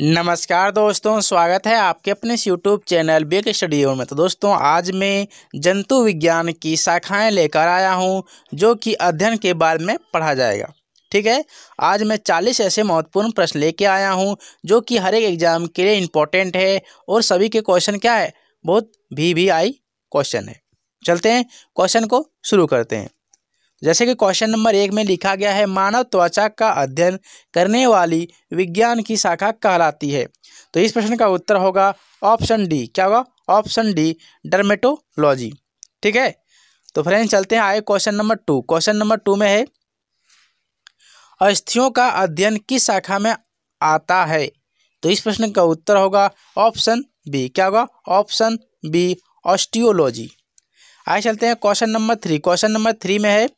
नमस्कार दोस्तों, स्वागत है आपके अपने इस यूट्यूब चैनल बिग स्टडी में। तो दोस्तों, आज मैं जंतु विज्ञान की शाखाएं लेकर आया हूं जो कि अध्ययन के बारे में पढ़ा जाएगा। ठीक है, आज मैं 40 ऐसे महत्वपूर्ण प्रश्न लेके आया हूं जो कि हर एक एग्जाम के लिए इम्पोर्टेंट है और सभी के क्वेश्चन क्या है, बहुत VVI क्वेश्चन है। चलते हैं क्वेश्चन को शुरू करते हैं। जैसे कि क्वेश्चन नंबर 1 में लिखा गया है, मानव त्वचा का अध्ययन करने वाली विज्ञान की शाखा कहलाती है। तो इस प्रश्न का उत्तर होगा ऑप्शन डी। क्या होगा? Option D, dermatology. ठीक है, तो फ्रेंड्स चलते हैं आगे क्वेश्चन नंबर 2। क्वेश्चन नंबर 2 में है, अस्थियों का अध्ययन किस शाखा में आता है? तो इस प्रश्न का उत्तर होगा ऑप्शन बी। क्या होगा? Option B, osteology. आगे चलते हैं क्वेश्चन नंबर 3। क्वेश्चन नंबर 3 में है,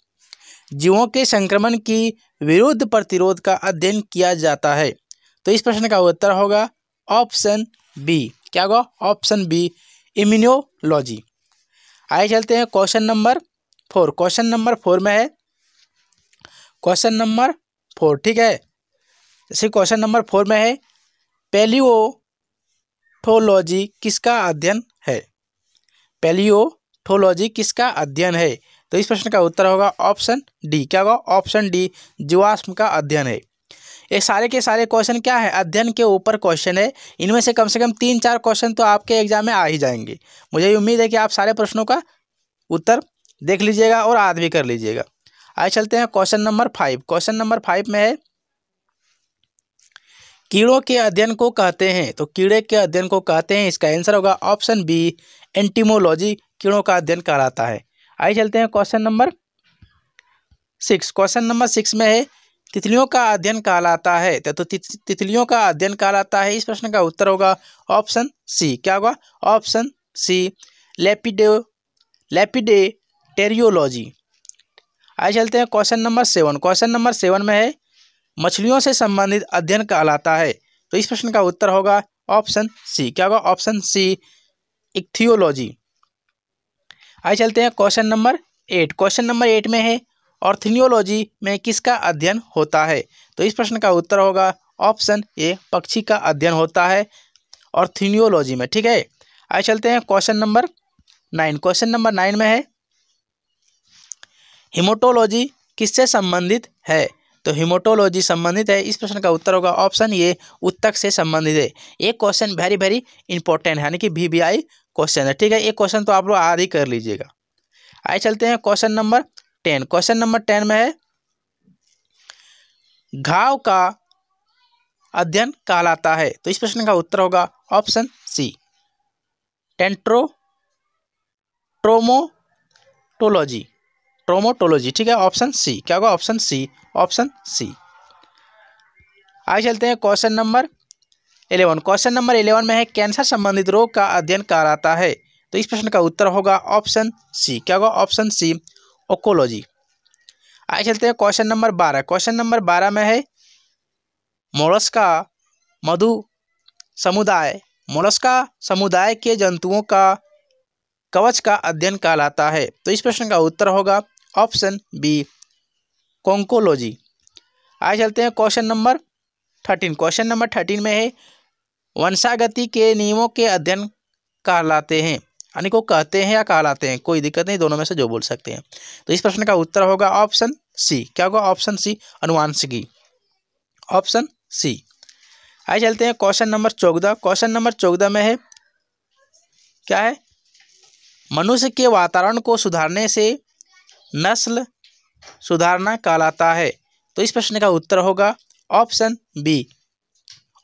जीवों के संक्रमण की विरुद्ध प्रतिरोध का अध्ययन किया जाता है। तो इस प्रश्न का उत्तर होगा ऑप्शन बी। क्या होगा? Option B, immunology. आगे चलते हैं क्वेश्चन नंबर 4। क्वेश्चन नंबर 4 में है, क्वेश्चन नंबर 4। ठीक है, जैसे क्वेश्चन नंबर 4 में है, पैलियोथोलॉजी किसका अध्ययन है? पैलियोथोलॉजी किसका अध्ययन है? तो इस प्रश्न का उत्तर होगा ऑप्शन डी। क्या होगा? ऑप्शन डी, जीवाश्म का अध्ययन है। ये सारे के सारे क्वेश्चन क्या है, अध्ययन के ऊपर क्वेश्चन है। इनमें से कम 3-4 क्वेश्चन तो आपके एग्जाम में आ ही जाएंगे। मुझे उम्मीद है कि आप सारे प्रश्नों का उत्तर देख लीजिएगा और याद भी कर लीजिएगा। आगे चलते हैं क्वेश्चन नंबर 5। क्वेश्चन नंबर 5 में है, कीड़ों के अध्ययन को कहते हैं। तो कीड़े के अध्ययन को कहते हैं, इसका आंसर होगा ऑप्शन बी, एंटीमोलॉजी। कीड़ों का अध्ययन कहलाता है। आइए चलते हैं क्वेश्चन नंबर 6। क्वेश्चन नंबर 6 में है, तितलियों का अध्ययन कहलाता है। तो तितलियों का अध्ययन कहलाता है, इस प्रश्न का उत्तर होगा ऑप्शन सी। क्या होगा? Option C, lepidopterology. आइए चलते हैं क्वेश्चन नंबर 7। क्वेश्चन नंबर 7 में है, मछलियों से संबंधित अध्ययन कहलाता है। तो इस प्रश्न का उत्तर होगा ऑप्शन सी। क्या होगा? Option C, ichthyology. आइए चलते हैं क्वेश्चन नंबर 8। क्वेश्चन नंबर 8 में है, ऑर्निथोलॉजी में किसका अध्ययन होता है? तो इस प्रश्न का उत्तर होगा ऑप्शन ए, पक्षी का अध्ययन होता है ऑर्निथोलॉजी में। ठीक है, आइए चलते हैं क्वेश्चन नंबर 9। क्वेश्चन नंबर 9 में है, हेमाटोलॉजी किससे संबंधित है? तो हेमाटोलॉजी संबंधित है, इस प्रश्न का उत्तर होगा ऑप्शन ए, ऊतक से संबंधित है। एक क्वेश्चन वेरी इंपॉर्टेंट है, यानी कि VVI क्वेश्चन है। ठीक है, एक क्वेश्चन तो आप लोग याद ही कर लीजिएगा। आइए चलते हैं क्वेश्चन नंबर 10। क्वेश्चन नंबर 10 में है, घाव का अध्ययन कहलाता है। तो इस प्रश्न का उत्तर होगा ऑप्शन सी, ट्रोमोटोलॉजी। ठीक है, ऑप्शन सी। क्या होगा? Option C, option C. आगे चलते हैं क्वेश्चन नंबर 11। क्वेश्चन नंबर 11 में है, कैंसर संबंधित रोग का अध्ययन कहलाता है। तो इस प्रश्न का उत्तर होगा ऑप्शन सी। क्या होगा? Option C, oecology. आगे चलते हैं क्वेश्चन नंबर 12। क्वेश्चन नंबर 12 में है, मोलस्का समुदाय के जंतुओं का कवच का अध्ययन कहलाता है। तो इस प्रश्न का उत्तर होगा ऑप्शन बी, कॉन्कोलॉजी। आगे चलते हैं क्वेश्चन नंबर 13। क्वेश्चन नंबर 13 में है, वंशागति के नियमों के अध्ययन कहलाते हैं। यानी को कहते हैं या कहलाते हैं, कोई दिक्कत नहीं, दोनों में से जो बोल सकते हैं। तो इस प्रश्न का उत्तर होगा ऑप्शन सी। क्या होगा? ऑप्शन सी, अनुवांशिकी। Option C. आइए चलते हैं क्वेश्चन नंबर 14। क्वेश्चन नंबर 14 में है, क्या है, मनुष्य के वातावरण को सुधारने से नस्ल सुधारना कहलाता है। तो इस प्रश्न का उत्तर होगा ऑप्शन बी।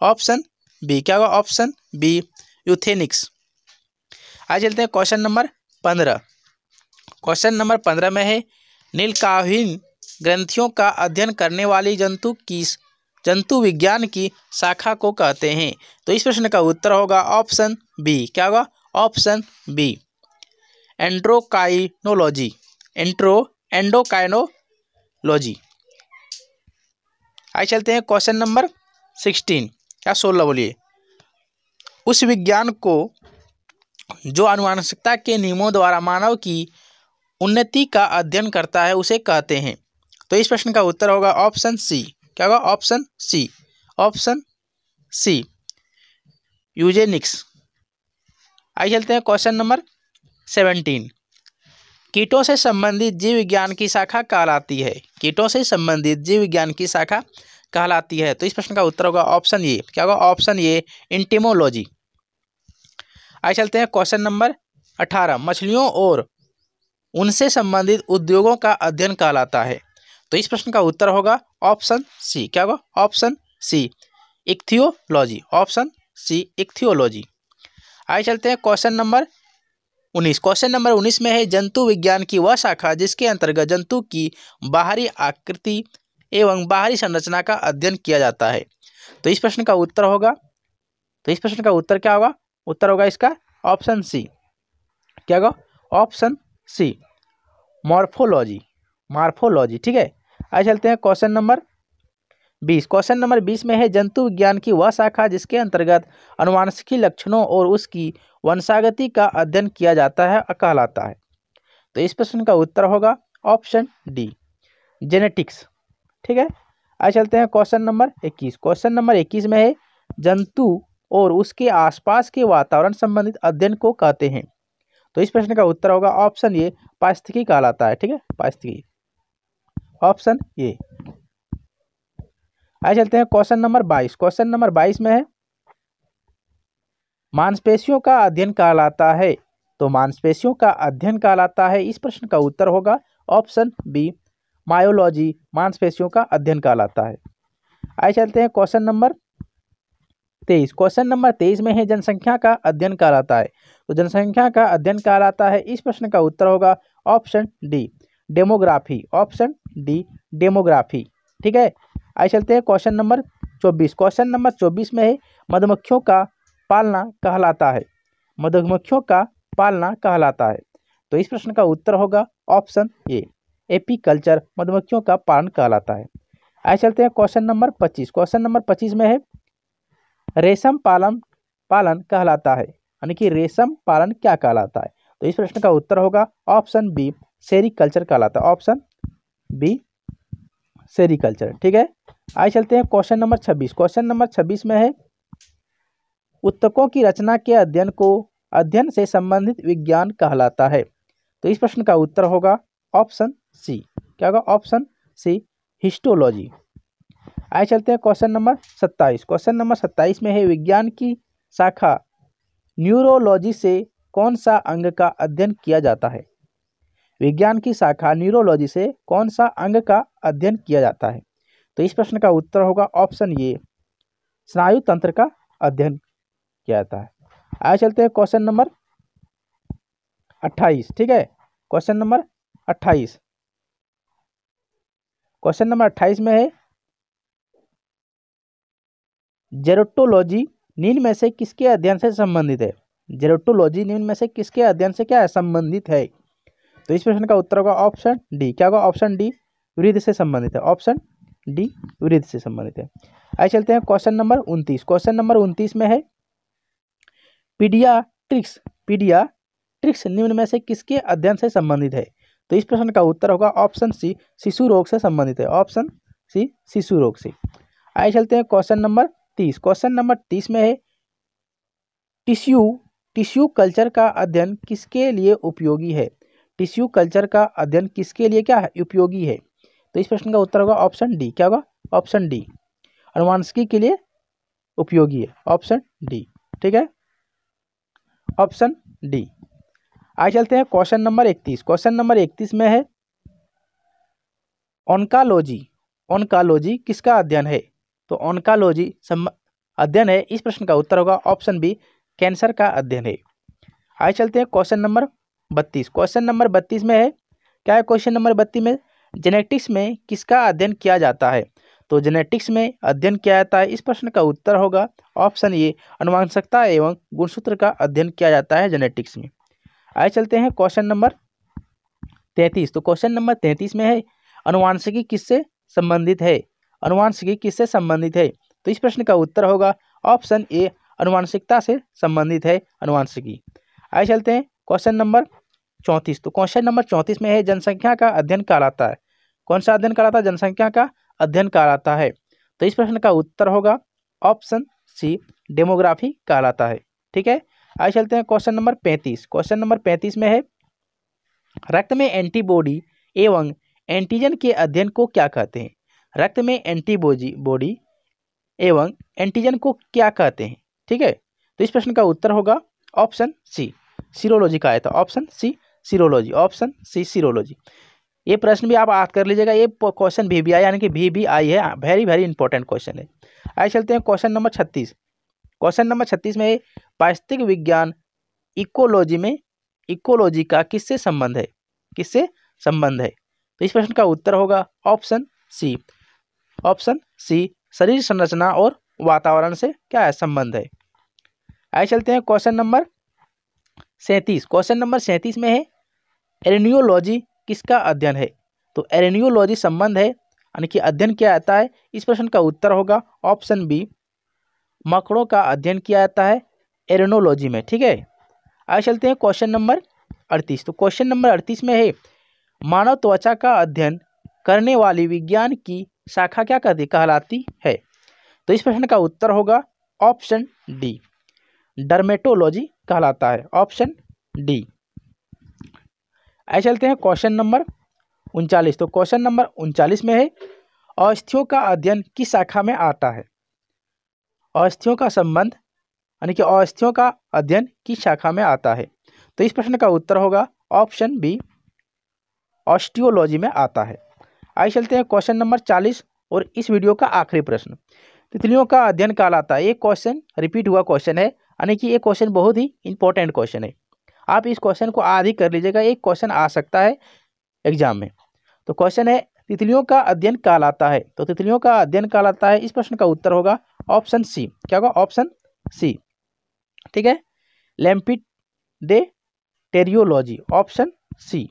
Option B. क्या होगा? Option B, euthenics. आइए चलते हैं क्वेश्चन नंबर 15। क्वेश्चन नंबर 15 में है, नीलकाहीन ग्रंथियों का अध्ययन करने वाली जंतु विज्ञान की शाखा को कहते हैं। तो इस प्रश्न का उत्तर होगा ऑप्शन बी। क्या होगा? Option B, endocrinology. आइए चलते हैं क्वेश्चन नंबर 16 या 16 बोलिए। उस विज्ञान को जो आनुवंशिकता के नियमों द्वारा मानव की उन्नति का अध्ययन करता है, उसे कहते हैं। तो इस प्रश्न का उत्तर होगा ऑप्शन सी। क्या होगा? Option C, option C, eugenics. आइए चलते हैं क्वेश्चन नंबर 17। कीटों से संबंधित जीव विज्ञान की शाखा कहलाती है। कीटों से संबंधित जीव विज्ञान की शाखा कहलाती है। तो इस प्रश्न का उत्तर होगा ऑप्शन ए। क्या होगा? Option A, entomology. आइए चलते हैं क्वेश्चन नंबर 18। मछलियों और उनसे संबंधित उद्योगों का अध्ययन कहलाता है। तो इस प्रश्न का उत्तर होगा ऑप्शन सी। क्या होगा? Option C, ichthyology. Option C, ichthyology. आइए चलते हैं क्वेश्चन नंबर 19। क्वेश्चन नंबर 19 में है जंतु विज्ञान की वह शाखा जिसके अंतर्गत जंतु की बाहरी आकृति एवं बाहरी संरचना का अध्ययन किया जाता है। तो इस प्रश्न का उत्तर होगा, तो इस प्रश्न का उत्तर क्या होगा? उत्तर होगा इसका ऑप्शन सी। क्या होगा? Option C, morphology. मॉर्फोलॉजी। ठीक है। आइए चलते हैं क्वेश्चन नंबर 20। क्वेश्चन नंबर 20 में है जंतु विज्ञान की वह शाखा जिसके अंतर्गत अनुवांशिकी लक्षणों और उसकी वंशागति का अध्ययन किया जाता है कहलाता है। तो इस प्रश्न का उत्तर होगा ऑप्शन डी, जेनेटिक्स। ठीक है। आइए चलते हैं क्वेश्चन नंबर 21। क्वेश्चन नंबर 21 में है जंतु और उसके आसपास के वातावरण संबंधित अध्ययन को कहते हैं। तो इस प्रश्न का उत्तर होगा ऑप्शन ए, पारिस्थितिकी कहलाता है। ठीक है, पारिस्थितिकी। Option A. आइए चलते हैं क्वेश्चन नंबर 22। क्वेश्चन नंबर 22 में है मांसपेशियों का अध्ययन कहलाता है। तो मांसपेशियों का अध्ययन कहलाता है। इस प्रश्न का उत्तर होगा ऑप्शन बी, मायोलॉजी। मांसपेशियों का अध्ययन कहलाता है। आइए चलते हैं क्वेश्चन नंबर 23। क्वेश्चन नंबर 23 में है जनसंख्या का अध्ययन कहलाता है। तो जनसंख्या का अध्ययन कहलाता है। इस प्रश्न का उत्तर होगा option D, demography. Option D, demography. ठीक है। आइए चलते हैं क्वेश्चन नंबर 24। क्वेश्चन नंबर 24 में है मधुमक्खियों का पालना कहलाता है। मधुमक्खियों का पालना कहलाता है। तो इस प्रश्न का उत्तर होगा ऑप्शन ए, एपीकल्चर। मधुमक्खियों का पालन कहलाता है। आइए चलते हैं क्वेश्चन नंबर 25। क्वेश्चन नंबर 25 में है रेशम पालन कहलाता है। यानी कि रेशम पालन क्या कहलाता है? तो इस प्रश्न का उत्तर होगा ऑप्शन बी, सेरीकल्चर कहलाता है। Option B, sericulture. ठीक है। आइए चलते हैं क्वेश्चन नंबर 26। क्वेश्चन नंबर 26 में है उत्तकों की रचना के अध्ययन से संबंधित विज्ञान कहलाता है। तो इस प्रश्न का उत्तर होगा ऑप्शन सी। क्या होगा? Option C, histology. आइए चलते हैं क्वेश्चन नंबर 27। क्वेश्चन नंबर 27 में है विज्ञान की शाखा न्यूरोलॉजी से कौन सा अंग का अध्ययन किया जाता है। विज्ञान की शाखा न्यूरोलॉजी से कौन सा अंग का अध्ययन किया जाता है? तो इस प्रश्न का उत्तर होगा ऑप्शन ए, स्नायु तंत्र का अध्ययन किया जाता है। आइए चलते हैं क्वेश्चन नंबर 28। ठीक है, क्वेश्चन नंबर 28। क्वेश्चन नंबर 28 में है जेरोटोलॉजी निम्न में से किसके अध्ययन से संबंधित है। जेरोटोलॉजी निम्न में से किसके अध्ययन से क्या है? संबंधित है। तो इस प्रश्न का उत्तर होगा ऑप्शन डी। क्या होगा? ऑप्शन डी, वृद्ध से संबंधित है। ऑप्शन डी, वृद्ध से संबंधित है। आइए चलते हैं क्वेश्चन नंबर 29। क्वेश्चन नंबर 29 में है पीडियाट्रिक्स निम्न में से किसके अध्ययन से संबंधित है। तो इस प्रश्न का उत्तर होगा ऑप्शन सी, शिशु रोग से संबंधित है। ऑप्शन सी, शिशु रोग से। आइए चलते हैं क्वेश्चन नंबर 30। क्वेश्चन नंबर 30 में है टिश्यू कल्चर का अध्ययन किसके लिए उपयोगी है। टिश्यू कल्चर का अध्ययन किसके लिए क्या है? उपयोगी है। तो इस प्रश्न का उत्तर होगा ऑप्शन डी। क्या होगा? ऑप्शन डी, अनुवांशिकी के लिए उपयोगी है। Option D. ठीक है, ऑप्शन डी। आइए चलते हैं क्वेश्चन नंबर 31। क्वेश्चन नंबर 31 में है ऑनकालॉजी किसका अध्ययन है। तो ऑनकालॉजी अध्ययन है। इस प्रश्न का उत्तर होगा ऑप्शन बी, कैंसर का अध्ययन है। आइए चलते हैं क्वेश्चन नंबर 32। क्वेश्चन नंबर 32 में है क्या है? क्वेश्चन नंबर 32 में जेनेटिक्स में किसका अध्ययन किया जाता है। तो जेनेटिक्स में अध्ययन किया जाता है। इस प्रश्न का उत्तर होगा ऑप्शन ए, अनुवांशिकता एवं गुणसूत्र का अध्ययन किया जाता है जेनेटिक्स में। आइए चलते हैं क्वेश्चन नंबर 33। तो क्वेश्चन नंबर 33 में है अनुवांशिकी किससे संबंधित है। अनुवांशिकी किससे संबंधित है। तो इस प्रश्न का उत्तर होगा ऑप्शन ए, अनुवांशिकता से संबंधित है अनुवांशिकी। आइए चलते हैं क्वेश्चन नंबर 34। तो क्वेश्चन नंबर 34 में है जनसंख्या का अध्ययन कहलाता है। कौन सा अध्ययन कहलाता है? जनसंख्या का अध्ययन कहलाता है। तो इस प्रश्न का उत्तर होगा ऑप्शन सी, डेमोग्राफी कहलाता है। ठीक है, आगे चलते हैं क्वेश्चन नंबर 35। क्वेश्चन नंबर 35 में है रक्त में एंटीबॉडी एवं एंटीजन के अध्ययन को क्या कहते हैं। रक्त में एंटीबॉडी एवं एंटीजन को क्या कहते हैं। ठीक है, तो इस प्रश्न का उत्तर होगा ऑप्शन सी, सीरोलॉजी का आया था। Option C serology, option C serology. ये प्रश्न भी आप याद कर लीजिएगा, ये क्वेश्चन भी आया, यानी कि भी आई है, वेरी वेरी इंपॉर्टेंट क्वेश्चन है। आगे चलते हैं क्वेश्चन नंबर 36। क्वेश्चन नंबर 36 में पारिस्थितिक विज्ञान इकोलॉजी में इकोलॉजी का किससे संबंध है, किससे संबंध है। तो इस प्रश्न का उत्तर होगा ऑप्शन सी, ऑप्शन सी शरीर संरचना और वातावरण से क्या है, संबंध है। आगे चलते हैं क्वेश्चन नंबर 37। क्वेश्चन नंबर 37 में है एरेनियोलॉजी किसका अध्ययन है। तो एरेनियोलॉजी संबंध है, यानी कि अध्ययन किया जाता है। इस प्रश्न का उत्तर होगा ऑप्शन बी, मकड़ों का अध्ययन किया जाता है एरेनोलॉजी में। ठीक है, आगे चलते हैं क्वेश्चन नंबर 38। तो क्वेश्चन नंबर 38 में है मानव त्वचा का अध्ययन करने वाली विज्ञान की शाखा क्या कहलाती है। तो इस प्रश्न का उत्तर होगा ऑप्शन डी, डर्मेटोलॉजी कहलाता है, ऑप्शन डी। आगे चलते हैं क्वेश्चन नंबर 39। तो क्वेश्चन नंबर 39 में है अस्थियों का अध्ययन किस शाखा में आता है। अस्थियों का संबंध, यानी कि अस्थियों का अध्ययन किस शाखा में आता है। तो इस प्रश्न का उत्तर होगा ऑप्शन बी, ऑस्टियोलॉजी में आता है। आगे चलते हैं क्वेश्चन नंबर 40 और इस वीडियो का आखिरी प्रश्न, तितलियों का अध्ययन कहलाता है। ये क्वेश्चन रिपीट हुआ क्वेश्चन है, यानी कि ये क्वेश्चन बहुत ही इंपॉर्टेंट क्वेश्चन है। आप इस क्वेश्चन को आदि कर लीजिएगा, एक क्वेश्चन आ सकता है एग्जाम में। तो क्वेश्चन है तितलियों का अध्ययन कहलाता है। तो तितलियों का अध्ययन कहलाता है, इस प्रश्न का उत्तर होगा ऑप्शन सी, क्या होगा, ऑप्शन सी। ठीक है, लेम्पिडेटेरियोलॉजी, ऑप्शन सी।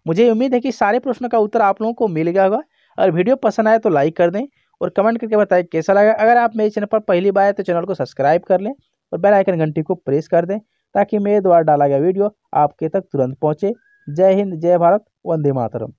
मुझे उम्मीद है कि सारे प्रश्नों का उत्तर आप लोगों को मिल गया होगा। अगर वीडियो पसंद आए तो लाइक कर दें और कमेंट करके बताएं कैसा लगा। अगर आप मेरे चैनल पर पहली बार आए तो चैनल को सब्सक्राइब कर लें और बेल आइकन घंटी को प्रेस कर दें, ताकि मेरे द्वारा डाला गया वीडियो आपके तक तुरंत पहुंचे। जय हिंद, जय भारत, वंदे मातरम।